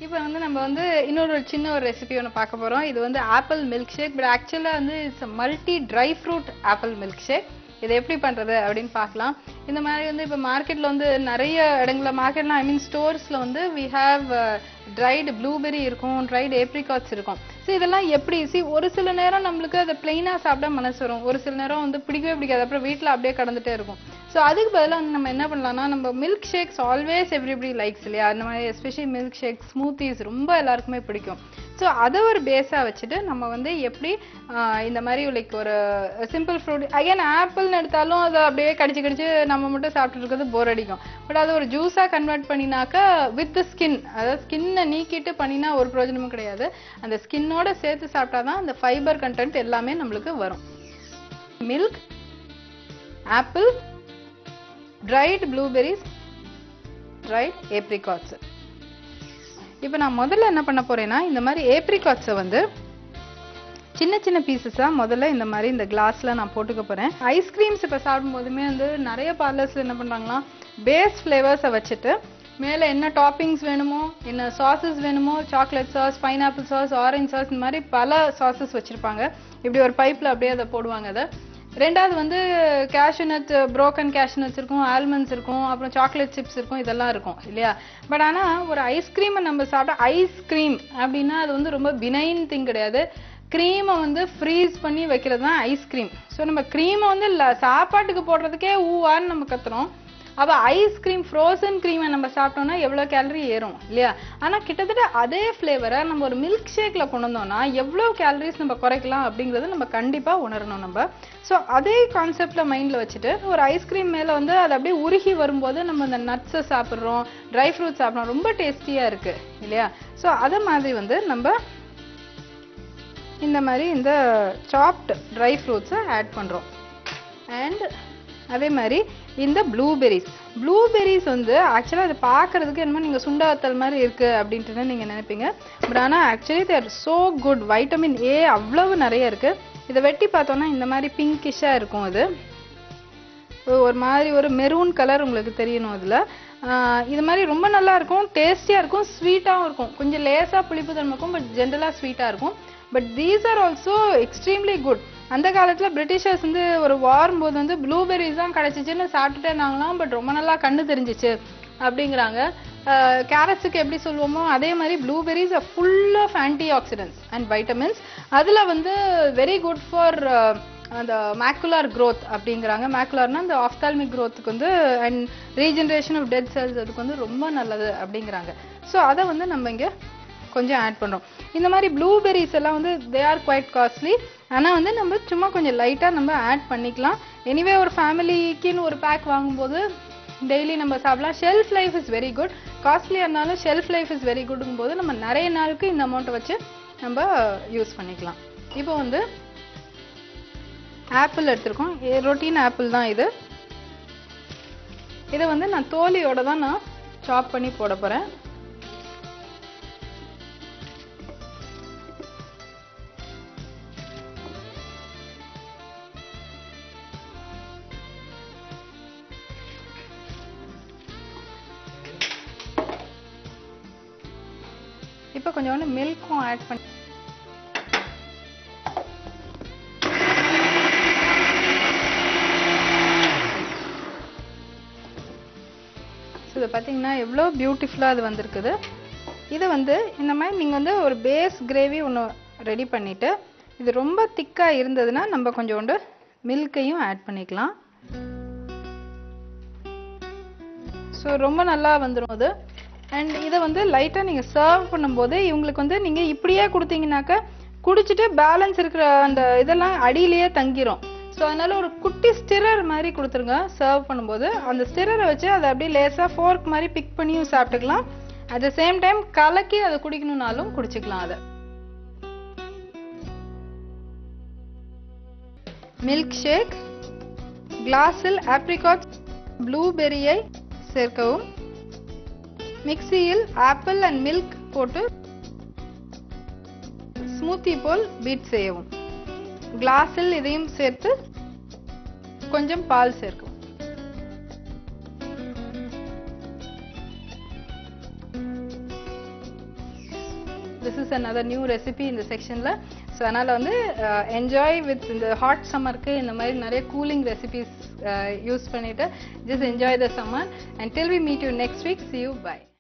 இப்போ வந்து நம்ம வந்து இன்னொரு சின்ன ஒரு ரெசிபி ஒன்று பார்க்க போகிறோம். இது வந்து ஆப்பிள் மில்க் ஷேக். பட் ஆக்சுவலாக வந்து it's multi dry fruit apple milk shake. இதை எப்படி பண்ணுறது அப்படின்னு பார்க்கலாம். இந்த மாதிரி வந்து இப்போ மார்க்கெட்டில் வந்து நிறைய இடங்களில் மார்க்கெட்லாம் ஐ மீன் ஸ்டோர்ஸில் வந்து வி ஹாவ் ட்ரைடு ப்ளூபெரி இருக்கும், ட்ரைடு ஏப்ரிகாட்ஸ் இருக்கும். ஸோ இதெல்லாம் எப்படி ஒரு சில நேரம் நம்மளுக்கு அதை பிளெயினாக சாப்பிட மனசு வரும், ஒரு சில நேரம் வந்து பிடிக்கவே பிடிக்காது, அப்புறம் வீட்டில் அப்படியே கடந்துட்டே இருக்கும். ஸோ அதுக்கு பதிலாக வந்து நம்ம என்ன பண்ணலாம்னா, நம்ம milk shakes always everybody likes இல்லையா, அந்த மாதிரி எஸ்பெஷலி மில்க் ஷேக் ஸ்மூத்திஸ் ரொம்ப எல்லாருக்குமே பிடிக்கும். ஸோ அதை ஒரு பேஸாக வச்சுட்டு நம்ம வந்து எப்படி இந்த மாதிரி லைக் ஒரு சிம்பிள் ஃப்ரூட் அகைன் ஆப்பிள்னு எடுத்தாலும் அதை அப்படியே கடிச்சு கடிச்சு நம்ம மட்டும் சாப்பிட்டு இருக்கிறது போர் அடிக்கும். பட் அதை ஒரு ஜூஸாக கன்வெர்ட் பண்ணினாக்கா வித் ஸ்கின், அதாவது ஸ்கின்னை நீக்கிட்டு பண்ணினா ஒரு பிரயோஜனமும் கிடையாது. அந்த ஸ்கின்னோட சேர்த்து சாப்பிட்டாதான் அந்த ஃபைபர் கண்டென்ட் எல்லாமே நம்மளுக்கு வரும். Milk, apple, dried blueberries, dried apricots. இப்போ நான் முதல்ல என்ன பண்ண போறேன்னா, இந்த மாதிரி ஏப்ரிகாட்ஸை வந்து சின்ன சின்ன பீசஸா முதல்ல இந்த மாதிரி இந்த கிளாஸ்ல நான் போட்டுக்க போறேன். ஐஸ்கிரீம்ஸ் இப்போ சாப்பிடும் போதுமே வந்து நிறைய பார்லர்ஸ்ல என்ன பண்றாங்களா, பேஸ் ஃபிளேவர்ஸை வச்சுட்டு மேலே என்ன டாப்பிங்ஸ் வேணுமோ, என்ன சாசஸ் வேணுமோ, chocolate sauce, pineapple sauce, orange sauce, இந்த மாதிரி பல சாசஸ் வச்சிருப்பாங்க. இப்படி ஒரு பைப்ல அப்படியே அதை போடுவாங்க. அதை ரெண்டாவது வந்து cashew nuts, broken cashew nuts இருக்கும், ஆல்மண்ட்ஸ் இருக்கும், அப்புறம் சாக்லேட் சிப்ஸ் இருக்கும், இதெல்லாம் இருக்கும் இல்லையா. பட் ஆனால் ஒரு ஐஸ்கிரீமை நம்ம சாப்பிட்டா, ஐஸ்கிரீம் அப்படின்னா அது வந்து ரொம்ப பினைன் திங் கிடையாது. க்ரீமை வந்து ஃப்ரீஸ் பண்ணி வைக்கிறது தான் ஐஸ்கிரீம். ஸோ நம்ம க்ரீமை வந்து சாப்பாட்டுக்கு போடுறதுக்கே ஊவான்னு நம்ம கத்துறோம். அப்போ ஐஸ்கிரீம், ஃப்ரோசன் க்ரீமை நம்ம சாப்பிட்டோம்னா எவ்வளோ கேலரி ஏறும் இல்லையா. ஆனால் கிட்டத்தட்ட அதே ஃப்ளேவரை நம்ம ஒரு மில்க் ஷேக்கில் கொண்டு வந்தோம்னா எவ்வளோ கேலரிஸ் நம்ம குறைக்கலாம் அப்படிங்கிறது நம்ம கண்டிப்பாக உணரணும் நம்ம. ஸோ அதே கான்செப்டில் மைண்டில் வச்சுட்டு ஒரு ஐஸ்கிரீம் மேலே வந்து அது அப்படியே உருகி வரும்போது நம்ம இந்த நட்ஸை சாப்பிட்றோம், ட்ரை ஃப்ரூட்ஸ் சாப்பிட்றோம், ரொம்ப டேஸ்டியாக இருக்குது இல்லையா. ஸோ அதை மாதிரி வந்து நம்ம இந்த மாதிரி இந்த சாப்ட் ட்ரை ஃப்ரூட்ஸை ஆட் பண்ணுறோம். அண்ட் அதே மாதிரி இந்த ப்ளூபெரிஸ் வந்து ஆக்சுவலாக அதை பார்க்கறதுக்கு என்னமோ நீங்கள் சுண்டாத்தல் மாதிரி இருக்குது அப்படின்ட்டு நீங்கள் நினைப்பீங்க. பட் ஆனால் actually there so good. Vitamin A அவ்வளவு நிறைய இருக்குது. இதை வெட்டி பார்த்தோன்னா இந்த மாதிரி பிங்கிஷாக இருக்கும். அது ஒரு மாதிரி ஒரு மெரூன் கலர் உங்களுக்கு தெரியணும். இதில் இது மாதிரி ரொம்ப நல்லா இருக்கும், டேஸ்டியாக இருக்கும், ஸ்வீட்டாகவும் இருக்கும், கொஞ்சம் லேசாக புளிப்பு தன்மை இருக்கும், பட் ஜென்ரலாக ஸ்வீட்டாக இருக்கும். But these are also extremely good. அந்த காலத்தில் பிரிட்டிஷர்ஸ் வந்து ஒரு வாரும் போது வந்து ப்ளூபெரிஸ் தான் கிடச்சிச்சின்னு சாப்பிட்டுட்டே இருந்தாங்களாம். பட் ரொம்ப நல்லா கண்ணு தெரிஞ்சிச்சு அப்படிங்கிறாங்க. கேரட்ஸுக்கு எப்படி சொல்லுவோமோ அதே மாதிரி blueberries are full of antioxidants and vitamins. அதில் வந்து வெரி குட் ஃபார் அந்த மேக்குலார் க்ரோத் அப்படிங்கிறாங்க. மேக்குலார்னா அந்த ஆஃப்தால்மிக் க்ரோத்துக்கு வந்து and regeneration of dead cells அதுக்கு வந்து ரொம்ப நல்லது அப்படிங்கிறாங்க. ஸோ அதை வந்து நம்ம இங்கே கொஞ்சம் ஆட் பண்ணுறோம். இந்த மாதிரி ப்ளூபெரிஸ் எல்லாம் வந்து தே ஆர் குவைட் காஸ்ட்லி. ஆனால் வந்து நம்ம சும்மா கொஞ்சம் லைட்டாக நம்ம ஆட் பண்ணிக்கலாம். எனிவே ஒரு ஃபேமிலிக்குன்னு ஒரு பேக் வாங்கும்போது டெய்லி நம்ம சாப்பிடலாம். Shelf life is very good. காஸ்ட்லியாக இருந்தாலும் ஷெல்ஃப் லைஃப் இஸ் வெரி குட்ங்கும் போது நம்ம நிறைய நாளுக்கு இந்த அமௌண்ட்டை வச்சு நம்ம யூஸ் பண்ணிக்கலாம். இப்போ வந்து ஆப்பிள் எடுத்துருக்கோம். ரொட்டீன் ஆப்பிள் தான் இது. இதை வந்து நான் தோலியோட தான் நான் சாப் பண்ணி போட போகிறேன். இப்போ கொஞ்சோண்டு மில்க்கும் ஆட் பண்ணி இதை பார்த்தீங்கன்னா எவ்வளோ பியூட்டிஃபுல்லாக அது வந்திருக்குது. இதை வந்து இந்த மாதிரி நீங்கள் வந்து ஒரு பேஸ் கிரேவி ஒன்று ரெடி பண்ணிவிட்டு, இது ரொம்ப திக்காக இருந்ததுன்னா நம்ம கொஞ்சோண்டு மில்கையும் ஆட் பண்ணிக்கலாம். ஸோ ரொம்ப நல்லா வந்துடும் அது. அண்ட் இதை வந்து லைட்டாக நீங்கள் சர்வ் பண்ணும்போது இவங்களுக்கு வந்து நீங்கள் இப்படியே கொடுத்தீங்கன்னாக்கா குடிச்சிட்டு பேலன்ஸ் இருக்கிற அந்த இதெல்லாம் அடியிலேயே தங்கிரும். ஸோ அதனால ஒரு குட்டி ஸ்டிரர் மாதிரி கொடுத்துருங்க சர்வ் பண்ணும்போது. அந்த ஸ்டிரரை வச்சு அதை அப்படியே லேசாக ஃபோர்க் மாதிரி பிக் பண்ணியும் சாப்பிட்டுக்கலாம். அட் த சேம் டைம் கலக்கி அதை குடிக்கணும்னாலும் குடிச்சிக்கலாம். அதை மில்க் ஷேக் கிளாஸில் ஆப்ரிகாட் ப்ளூபெரியை சேர்க்கவும். மிக்சியில் ஆப்பிள் அண்ட் மில்க் போட்டு ஸ்மூத்தி போல் பீட் செய்யவும். கிளாஸில் இதையும் சேர்த்து கொஞ்சம் பால் சேர்க்கவும். this is another new recipe in the sectionல. ஸோ அதனால் வந்து என்ஜாய் வித் இந்த ஹாட் சம்மருக்கு இந்த மாதிரி நிறைய கூலிங் ரெசிபிஸ் யூஸ் பண்ணிட்டு just enjoy the summer. Until we meet you next week, see you, bye.